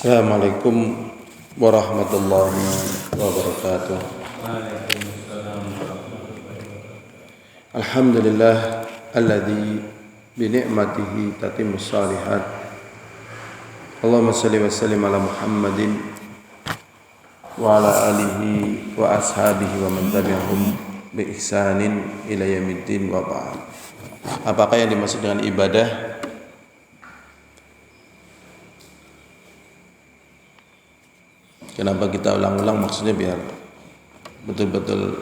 Assalamualaikum warahmatullahi wabarakatuh. Alhamdulillah alladzi bi ni'matihi tatimmus shalihat. Allahumma shalli wa sallim ala Muhammadin wa ala alihi wa ashabihi wa man tabi'ahum bi ihsanin ila yaumiddin wa ba'd. Apakah yang dimaksud dengan ibadah? Kenapa kita ulang-ulang? Maksudnya biar betul-betul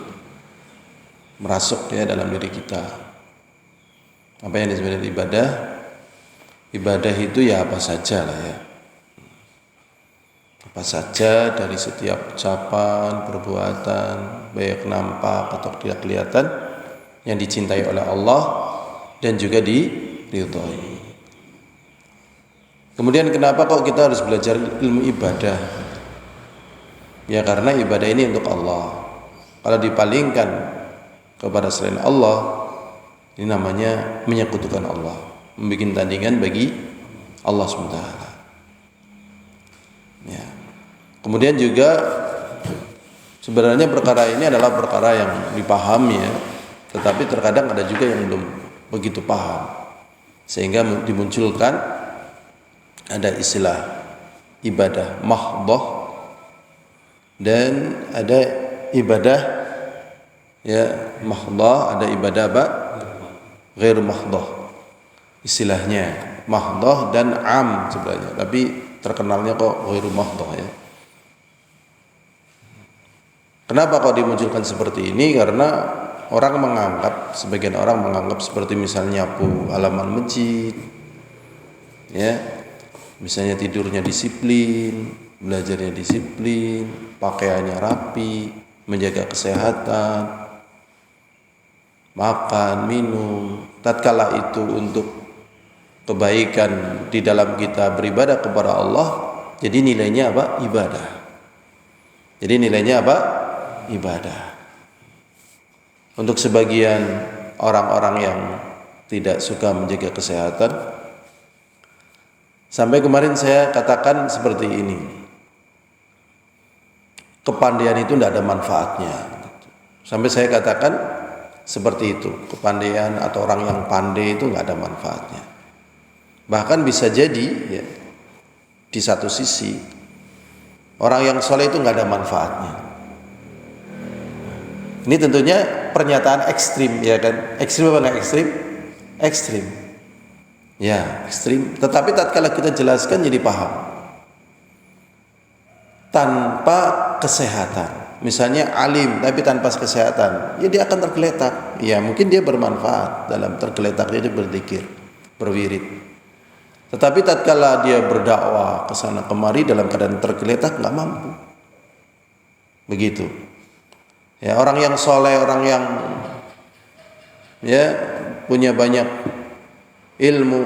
merasuk ya dalam diri kita. Apa yang disebut dengan ibadah? Ibadah itu ya apa saja lah ya. Apa saja dari setiap ucapan, perbuatan, baik nampak atau tidak kelihatan, yang dicintai oleh Allah dan juga diridhoi. Kemudian kenapa kok kita harus belajar ilmu ibadah? Ya karena ibadah ini untuk Allah. Kalau dipalingkan kepada selain Allah, ini namanya menyekutukan Allah, membuat tandingan bagi Allah SWT. Ya. Kemudian juga sebenarnya perkara ini adalah perkara yang dipahami ya, tetapi terkadang ada juga yang belum begitu paham, sehingga dimunculkan ada istilah ibadah mahdhah dan ada ibadah ya mahdhah, ada ibadah apa? Ghairu mahdhah. Istilahnya mahdhah dan am sebenarnya, tapi terkenalnya kok ghairu mahdhah ya. Kenapa kok dimunculkan seperti ini? Karena sebagian orang menganggap seperti misalnya nyapu halaman masjid ya, misalnya tidurnya disiplin, belajarnya disiplin, pakaiannya rapi, menjaga kesehatan, makan, minum, tatkala itu untuk kebaikan di dalam kita beribadah kepada Allah, jadi nilainya apa? Ibadah. Jadi nilainya apa? Ibadah. Untuk sebagian orang-orang yang tidak suka menjaga kesehatan, sampai kemarin saya katakan seperti ini, kepandaian itu tidak ada manfaatnya. Sampai saya katakan seperti itu, kepandaian atau orang yang pandai itu nggak ada manfaatnya. Bahkan bisa jadi ya, di satu sisi orang yang soleh itu nggak ada manfaatnya. Ini tentunya pernyataan ekstrim ya kan? Ekstrim apa nggak ekstrim? Ekstrim. Ya ekstrim. Tetapi tatkala kita jelaskan jadi paham. Tanpa kesehatan, misalnya alim tapi tanpa kesehatan, ya dia akan tergeletak. Ya mungkin dia bermanfaat dalam tergeletak, dia berzikir, berwirid. Tetapi tatkala dia berdakwah ke sana kemari dalam keadaan tergeletak, nggak mampu. Begitu. Ya orang yang soleh, orang yang ya punya banyak ilmu,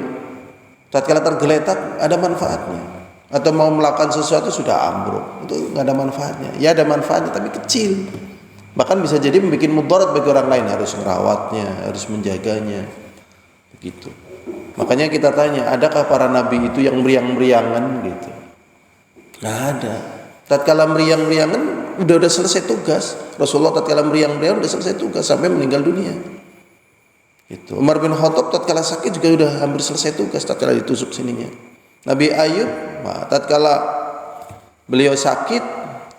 tatkala tergeletak ada manfaatnya. Atau mau melakukan sesuatu sudah ambruk, itu nggak ada manfaatnya. Ya ada manfaatnya tapi kecil, bahkan bisa jadi membuat mudarat bagi orang lain. Harus merawatnya, harus menjaganya, begitu. Makanya kita tanya, adakah para nabi itu yang meriang-meriangan gitu? Nggak ada. Tatkala meriang-meriangan udah selesai tugas. Rasulullah tatkala meriang-meriangan udah selesai tugas sampai meninggal dunia. Itu. Umar bin Khattab tatkala sakit juga udah hampir selesai tugas, tatkala ditusuk sininya. Nabi Ayub, tatkala beliau sakit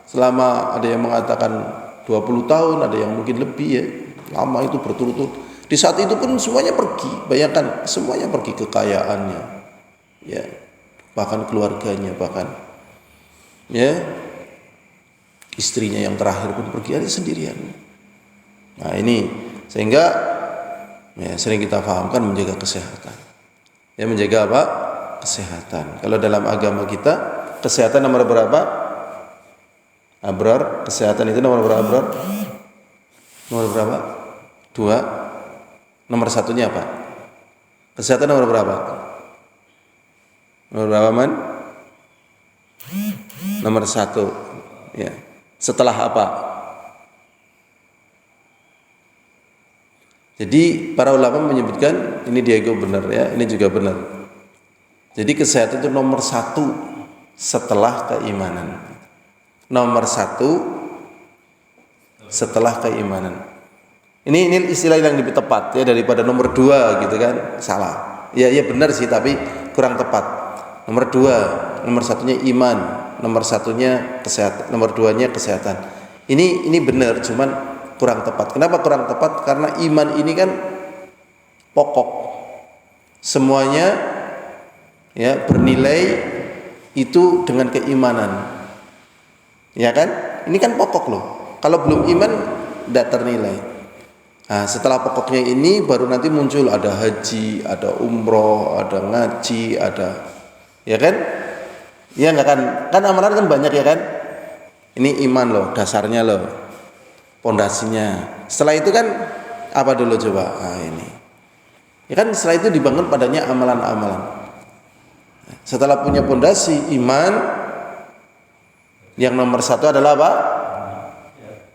selama ada yang mengatakan 20 tahun, ada yang mungkin lebih ya, lama itu berturut-turut. Di saat itu pun semuanya pergi, bayangkan semuanya pergi, kekayaannya, ya, bahkan keluarganya, bahkan ya istrinya yang terakhir pun pergi, ada sendirian. Nah ini sehingga ya, sering kita fahamkan menjaga kesehatan. Ya menjaga apa? Kesehatan. Kalau dalam agama kita, kesehatan nomor berapa? Abrar, kesehatan itu nomor berapa? Abrar? Nomor berapa? 2. Nomor satunya apa? Kesehatan nomor berapa? Nomor berapa, Man? Nomor 1. Ya. Setelah apa? Jadi para ulama menyebutkan, ini Diego benar ya, ini juga benar. Jadi kesehatan itu nomor 1 setelah keimanan. Nomor 1 setelah keimanan. Ini istilah yang lebih tepat ya daripada nomor 2 gitu kan. Salah. Ya benar sih tapi kurang tepat. Nomor 2, nomor 1-nya iman, nomor 1-nya kesehatan, nomor 2-nya kesehatan. Ini benar cuman kurang tepat. Kenapa kurang tepat? Karena iman ini kan pokok. Semuanya ya bernilai itu dengan keimanan. Ya kan? Ini kan pokok loh. Kalau belum iman tidak ternilai. Nah, setelah pokoknya ini baru nanti muncul ada haji, ada umroh, ada ngaji, ada ya kan? Ya enggak kan? Kan amalan kan banyak ya kan? Ini iman loh, dasarnya loh. Pondasinya. Setelah itu kan apa dulu coba? Nah, ini. Ya kan setelah itu dibangun padanya amalan-amalan. Setelah punya pondasi iman, yang nomor 1 adalah apa?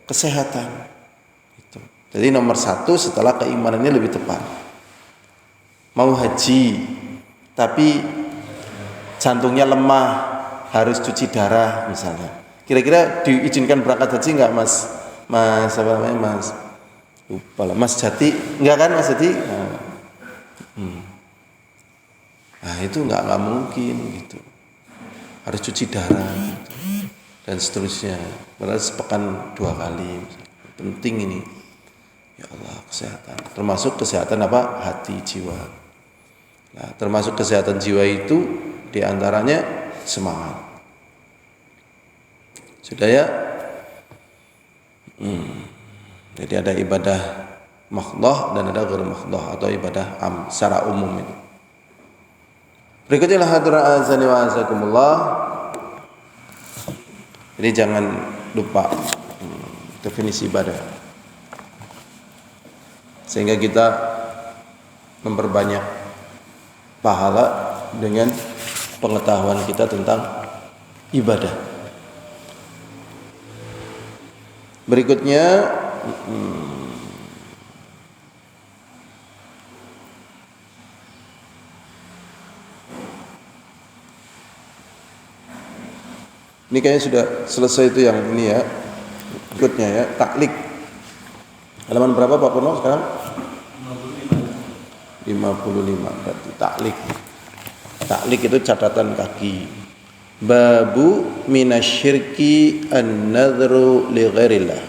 Kesehatan. Itu. Jadi nomor 1 setelah keimanannya lebih tepat. Mau haji, tapi jantungnya lemah, harus cuci darah misalnya. Kira-kira diizinkan berangkat haji enggak Mas? Mas apa namanya Mas? Lupa lah. Mas Jati, enggak kan Mas Jati? Nah itu enggak mungkin gitu. Harus cuci darah gitu. Dan seterusnya. Padahal sepekan 2 kali. Penting ini. Ya Allah, kesehatan. Termasuk kesehatan apa? Hati, jiwa. Nah, termasuk kesehatan jiwa itu diantaranya semangat. Sudah ya? Jadi ada ibadah mahdhah dan ada ghair mahdhah atau ibadah secara umum itu. Berikutnya hadirin azani wa azakumullah. Jadi jangan lupa definisi ibadah. Sehingga kita memperbanyak pahala dengan pengetahuan kita tentang ibadah. Berikutnya ini kayaknya sudah selesai itu yang ini ya. Berikutnya ya, taklik. Halaman berapa Pak Purno sekarang? 55 berarti taklik. Taklik itu catatan kaki. Babu minasyirki an-nadhru li ghairillah.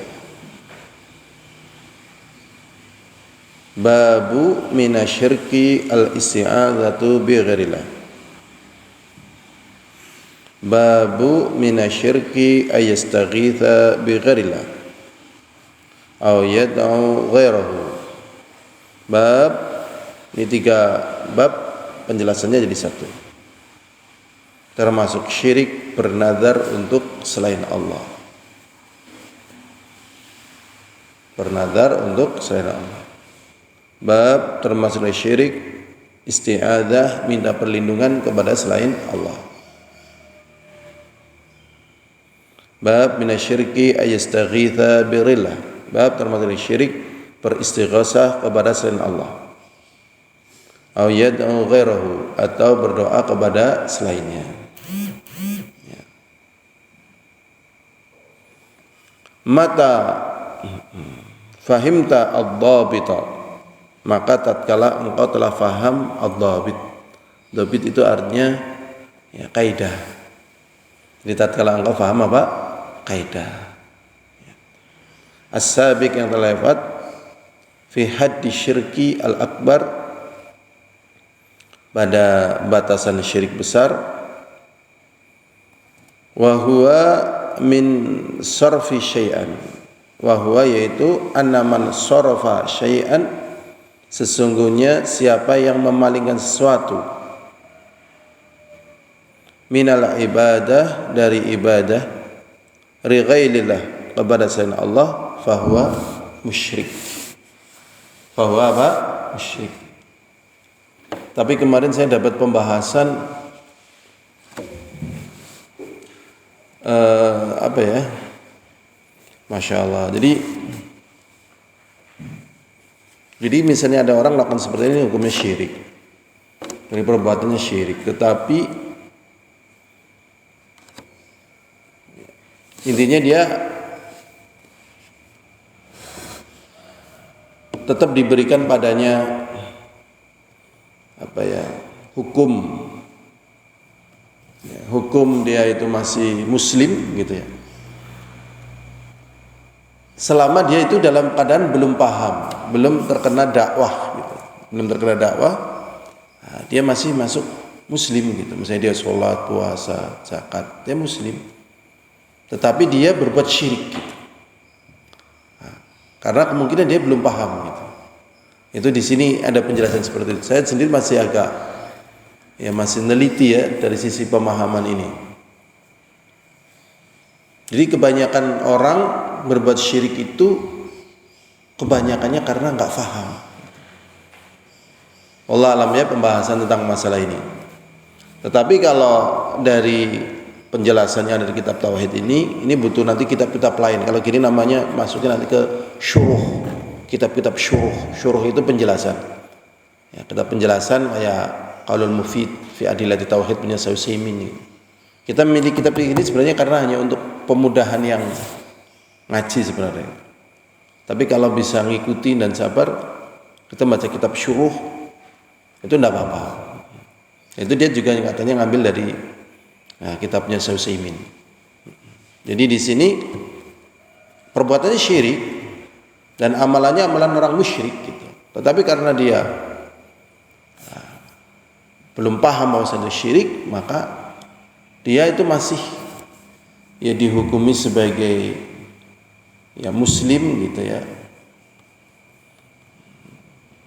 Babu minasyirki al-isti'adzatu bi ghairillah. Babu minasyirki ayastaghitha bi ghairillah aw yad'u ghairahu. Bab ini 3 bab penjelasannya jadi 1. Termasuk syirik bernazar untuk selain Allah. Bernazar untuk selain Allah. Bab termasuk syirik isti'adzah minta perlindungan kepada selain Allah. Bab minasyirki ayastaghitha birillah. Bab termasuk syirik beristighatsah kepada selain Allah. Au yad'u ghairahu atau berdoa kepada selainnya. Mata fahimta ad-dhabita, maka tatkala engkau telah faham ad-dhabit. Dhabit itu artinya ya kaidah. Jadi tatkala engkau faham apa? Kaidah. As-sabiq yang telah lewat fi haddi syirki al-akbar, pada batasan syirik besar, wa huwa min sarfi syai'an, wa huwa yaitu annaman sarafa syai'an, sesungguhnya siapa yang memalingkan sesuatu, minal ibadah dari ibadah, righailillah kepada selain Allah, fahuwa musyrik. Fahuwa apa? Musyrik. Tapi kemarin saya dapat pembahasan apa ya? Masya Allah. Jadi misalnya ada orang melakukan seperti ini, hukumnya syirik. Dari perbuatannya syirik. Tetapi Intinya dia tetap diberikan padanya hukum, hukum dia itu masih muslim gitu ya, selama dia itu dalam keadaan belum paham, belum terkena dakwah gitu. Belum terkena dakwah, dia masih masuk muslim gitu. Misalnya dia sholat, puasa, zakat, dia muslim, tetapi dia berbuat syirik gitu. Karena kemungkinan dia belum paham gitu. Itu di sini ada penjelasan seperti itu. Saya sendiri masih agak masih neliti ya dari sisi pemahaman ini. Jadi kebanyakan orang berbuat syirik itu kebanyakannya karena nggak paham. Allah alam ya pembahasan tentang masalah ini. Tetapi kalau dari penjelasannya dari kitab tauhid ini butuh nanti kitab-kitab lain. Kalau gini namanya masuknya nanti ke syuruh, kitab-kitab syuruh. Syuruh itu penjelasan. Ya, kitab penjelasan kayak Qaulul Mufid fi Adillati Tauhid punya Utsaimin. Kita memilih kitab ini sebenarnya karena hanya untuk pemudahan yang ngaji sebenarnya. Tapi kalau bisa ngikuti dan sabar, kita baca kitab syuruh itu tidak apa-apa. Itu dia juga katanya ngambil dari kitabnya Utsaimin. Jadi di sini perbuatannya syirik dan amalannya amalan orang musyrik gitu. Tetapi karena dia belum paham bahwasanya syirik, maka dia itu masih dihukumi sebagai muslim gitu ya.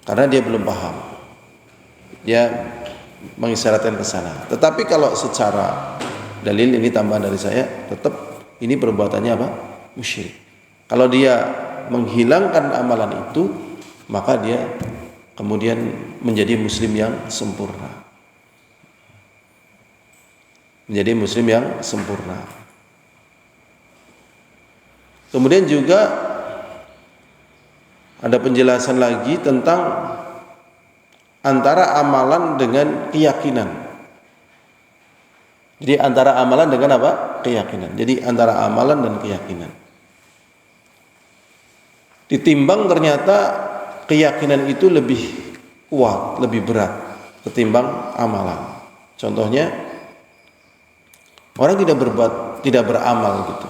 Karena dia belum paham. Dia mengisyaratkan ke sana. Tetapi kalau secara dalil ini tambahan dari saya, tetap ini perbuatannya apa? Musyrik. Kalau dia menghilangkan amalan itu, maka dia kemudian menjadi muslim yang sempurna. Menjadi muslim yang sempurna. Kemudian juga ada penjelasan lagi tentang antara amalan dengan keyakinan. Jadi antara amalan dengan apa? Keyakinan. Jadi antara amalan dan keyakinan. Ditimbang ternyata keyakinan itu lebih kuat, lebih berat ketimbang amalan. Contohnya orang tidak beramal gitu.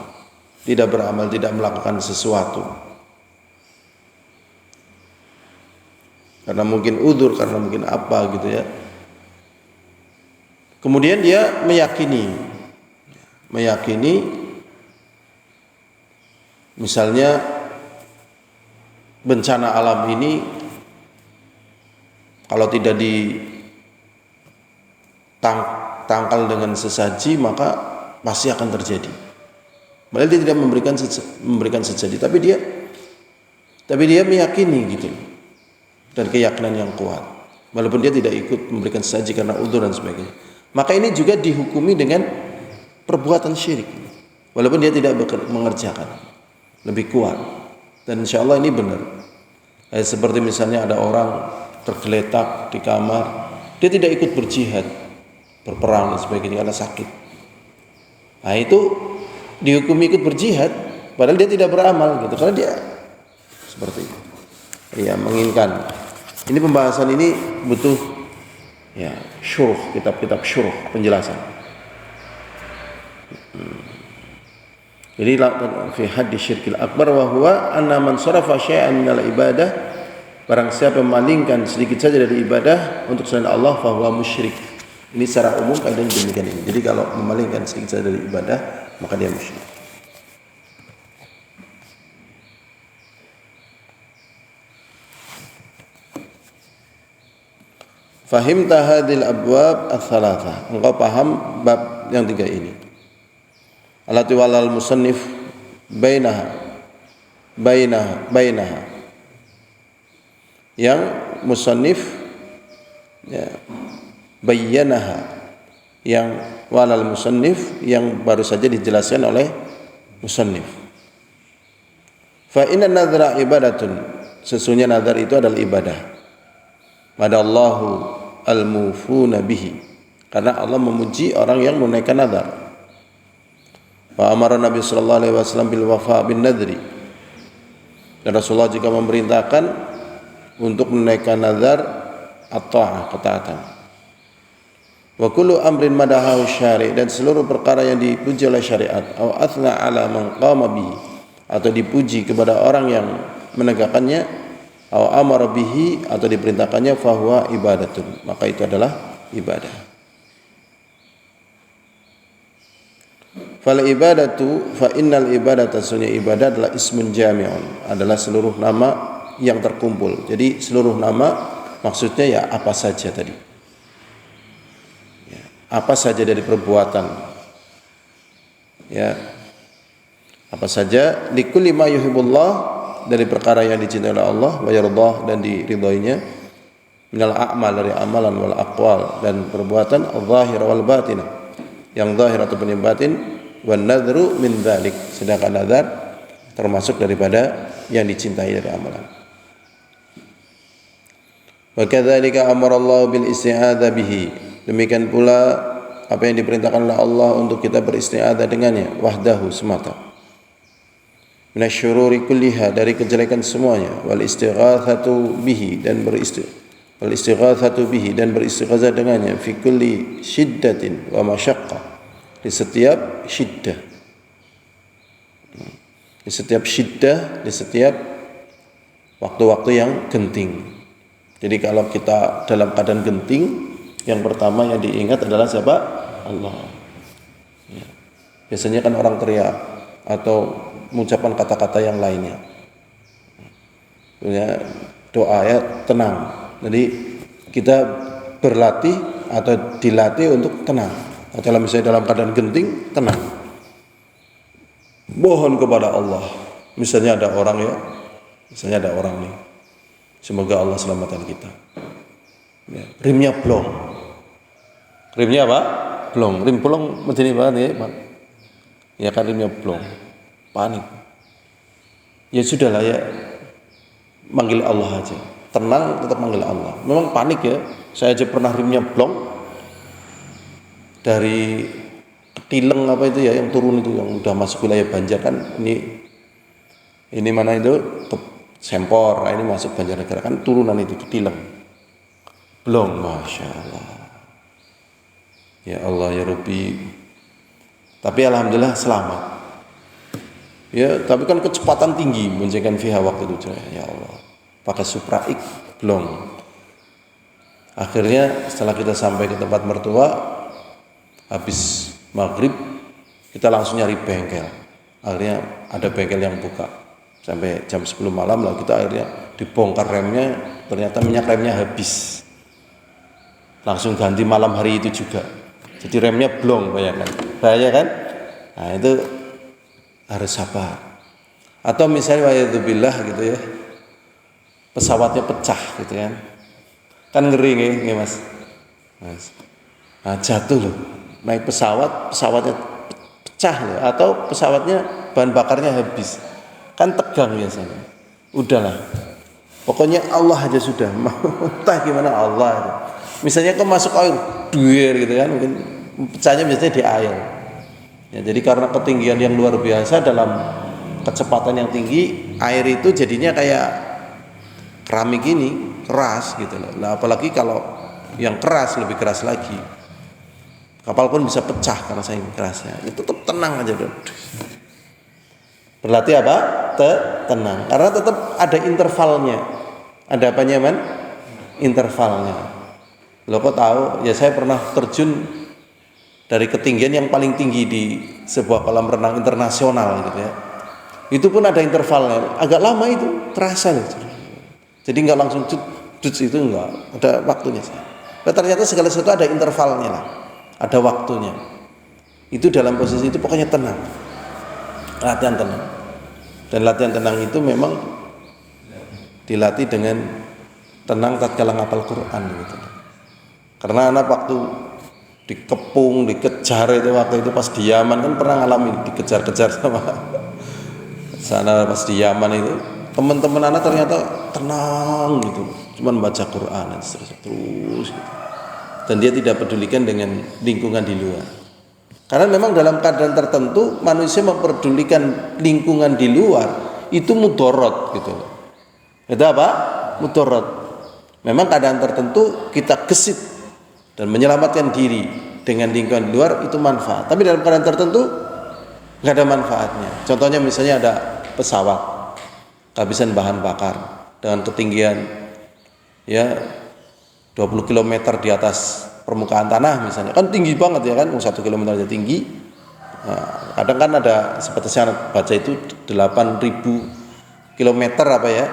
Tidak beramal, tidak melakukan sesuatu. Karena mungkin udzur, karena mungkin apa gitu ya. Kemudian dia meyakini misalnya bencana alam ini kalau tidak ditangkal dengan sesaji maka pasti akan terjadi. Padahal dia tidak memberikan sesaji, tapi dia meyakini gitu. Dan keyakinan yang kuat. Walaupun dia tidak ikut memberikan sesaji karena udzur dan sebagainya. Maka ini juga dihukumi dengan perbuatan syirik. Walaupun dia tidak mengerjakan. Lebih kuat. Dan insya Allah ini benar. Seperti misalnya ada orang tergeletak di kamar, dia tidak ikut berjihad, berperang dan sebagainya karena sakit. Nah itu dihukumi ikut berjihad, padahal dia tidak beramal gitu, karena dia seperti itu. Ya menginginkan. Ini pembahasan ini butuh syuruh, kitab-kitab syuruh, penjelasan. Jadi fi haddi syirkil akbar wa huwa anna man sarafa syai'an minal ibadah, barang siapa memalingkan sedikit saja dari ibadah untuk selain Allah fa huwa musyrik. Ini secara umum kaidahnya demikian ini. Jadi kalau memalingkan sedikit saja dari ibadah maka dia musyrik. Fahimta hadhil abwab ats-tsalatsah. Engkau paham bab yang tiga ini. Allati walal musannif bainaha. Yang musannif bayyanaha. Yang walal musannif yang baru saja dijelaskan oleh musannif. Fa inna nadhra ibadatun. Sesungguhnya nazar itu adalah ibadah. Madallahu al-mufuna bihi, karena Allah memuji orang yang menunaikan nazar. Wa amara Nabi sallallahu alaihi wasallam bil wafa bin nadri. Dan Rasulullah juga memerintahkan untuk menunaikan nazar at-ta'ah, ketaatan. Wa kullu amrin madahahu syari', dan seluruh perkara yang dipuji oleh syariat, aw athna ala man qama bihi, atau dipuji kepada orang yang menegakkannya, aw amara bihi, atau diperintahkannya, fahuwa ibadatun, maka itu adalah ibadah. Fal ibadatu fa innal ibadata, sunya ibadah adalah ismun jami'un, adalah seluruh nama yang terkumpul. Jadi seluruh nama maksudnya ya apa saja tadi. Ya, apa saja dari perbuatan. Ya. Apa saja likulli ma yuhibbullah, dari perkara yang dicintai oleh Allah, wa yardah, dan diridhoinya, minal a'mal, dari amalan, wal aqwal, dan perbuatan, al-zahir wal batin, yang zahir ataupun yang batin, wan nadhru min dzalik, sedangkan nazar termasuk daripada yang dicintai dari amalan. Wa kadzalika amara Allah bil isti'adzah bihi, demikian pula apa yang diperintahkan oleh Allah untuk kita beristi'adzah dengannya, wahdahu, semata. Minasyururi kulliha, dari kejelekan semuanya, wal istighatsatu bihi, dan beristighatsah dengannya, fi kulli syiddatin wa masyaqqah, di setiap syiddah, di setiap waktu-waktu yang genting. Jadi kalau kita dalam keadaan genting, yang pertama yang diingat adalah siapa? Allah. Ya. Biasanya kan orang teriak atau mengucapkan kata-kata yang lainnya. Ya, doa ya tenang. Jadi kita berlatih atau dilatih untuk tenang. Kalau misalnya dalam keadaan genting, tenang. Mohon kepada Allah. Misalnya ada orang nih. Semoga Allah selamatkan kita. Ya, rimnya blong. Rimnya apa? Blong. Rim blong menjadi banget ya, Pak. Ya kan rimnya blong. Panik. Ya sudahlah ya. Manggil Allah aja. Tenang, tetap manggil Allah. Memang panik ya. Saya aja pernah rimnya blong. Dari Tileng apa itu ya, yang turun itu, yang udah masuk wilayah Banjar kan, ini mana itu Sempor, ini masuk Banjarnegara kan, turunan itu Tileng, belum, masya Allah, ya Allah ya Rabbi, tapi alhamdulillah selamat. Ya, tapi kan kecepatan tinggi boncengkan fiha waktu itu, ya Allah, pakai Supra X, belum. Akhirnya setelah kita sampai ke tempat mertua, habis maghrib kita langsung nyari bengkel. Akhirnya ada bengkel yang buka sampai jam 10 malam lah. Kita akhirnya dibongkar remnya, ternyata minyak remnya habis. Langsung ganti malam hari itu juga. Jadi remnya blong, bayangkan. Bahaya kan? Nah itu harus sabar. Atau misalnya wa'idzubillah gitu ya, pesawatnya pecah gitu kan. Kan ngeri nih Mas. Nah jatuh loh. Naik pesawatnya pecah loh, atau pesawatnya bahan bakarnya habis, kan tegang biasanya. Udahlah, pokoknya Allah aja sudah, entah gimana Allah. Misalnya kau masuk air, duir gitu kan, mungkin pecahnya biasanya di air. Ya, jadi karena ketinggian yang luar biasa dalam kecepatan yang tinggi, air itu jadinya kayak keramik ini, keras gitu loh. Nah apalagi kalau yang keras, lebih keras lagi. Kapal pun bisa pecah karena saking kerasnya. Itu tetap tenang aja dong. Berlatih apa? Tenang. Karena tetap ada intervalnya. Ada apanya, Man? Intervalnya. Lo kok tahu? Ya saya pernah terjun dari ketinggian yang paling tinggi di sebuah kolam renang internasional gitu ya. Itu pun ada intervalnya. Agak lama itu, terasa loh. Jadi nggak langsung cut itu nggak. Ada waktunya. Nah, ternyata segala sesuatu ada intervalnya lah. Ada waktunya. Itu dalam posisi itu pokoknya tenang. Latihan tenang. Dan latihan tenang itu memang dilatih dengan tenang tatkala ngapal Quran gitu. Karena anak waktu dikepung, dikejar itu waktu itu pas di Yaman kan pernah ngalamin dikejar-kejar sama sana pas di Yaman itu. Teman-teman anak ternyata tenang gitu. Cuman baca Quran terus gitu. Dan dia tidak pedulikan dengan lingkungan di luar. Karena memang dalam keadaan tertentu manusia memperdulikan lingkungan di luar itu mudorot gitu. Itu apa? Mudorot. Memang keadaan tertentu kita gesit dan menyelamatkan diri dengan lingkungan di luar itu manfaat. Tapi dalam keadaan tertentu nggak ada manfaatnya. Contohnya misalnya ada pesawat kehabisan bahan bakar dengan ketinggian ya 20 km di atas permukaan tanah misalnya, kan tinggi banget ya kan, 1 km aja tinggi. Nah, kadang kan ada seperti saya baca itu 8.000 km apa ya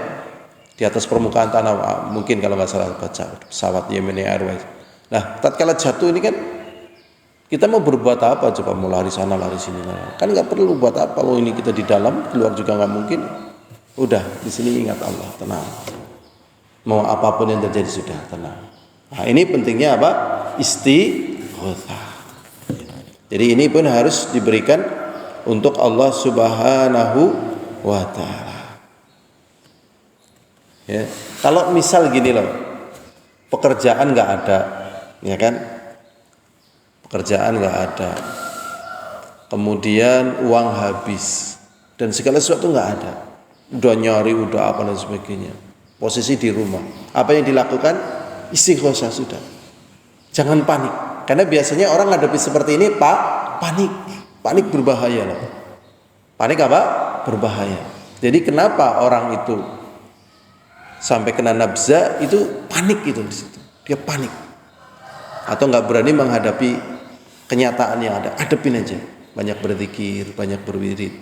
di atas permukaan tanah, mungkin kalau nggak salah baca pesawat Yemeni Airways. Nah, tatkala jatuh ini kan kita mau berbuat apa, coba mau lari sana lari sini, kan nggak perlu buat apa. Oh ini kita di dalam, keluar juga nggak mungkin. Udah di sini ingat Allah, tenang. Mau apapun yang terjadi sudah tenang. Nah ini pentingnya apa? Istighotsah. Jadi ini pun harus diberikan untuk Allah Subhanahu wa Ta'ala. Ya, kalau misal gini loh, pekerjaan nggak ada, ya kan? Pekerjaan nggak ada, kemudian uang habis dan segala sesuatu nggak ada, udah nyari, udah apa dan sebagainya. Posisi di rumah, apa yang dilakukan? Istighotsah sudah. Jangan panik, karena biasanya orang ngadepi seperti ini panik berbahaya loh. Panik apa? Berbahaya. Jadi kenapa orang itu sampai kena nabza itu panik itu di situ. Dia panik. Atau nggak berani menghadapi kenyataan yang ada. Hadapin aja. Banyak berzikir, banyak berwirid.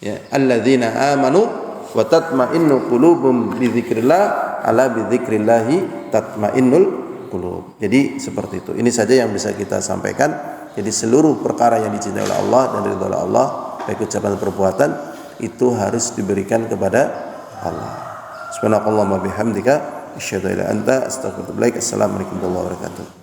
Ya, alladzina amanu wa tatma'innu qulubum bi dzikrillah ala bi dzikrillah tatma'innul qulub. Jadi seperti itu. Ini saja yang bisa kita sampaikan. Jadi seluruh perkara yang dicintai oleh Allah dan diridhoi oleh Allah, baik ucapan dan perbuatan, itu harus diberikan kepada Allah. Subhanakallahumma bihamdika asyhadu an la ilaha illa anta astaghfiruka wa atubu ilaik. Assalamualaikum warahmatullahi wabarakatuh.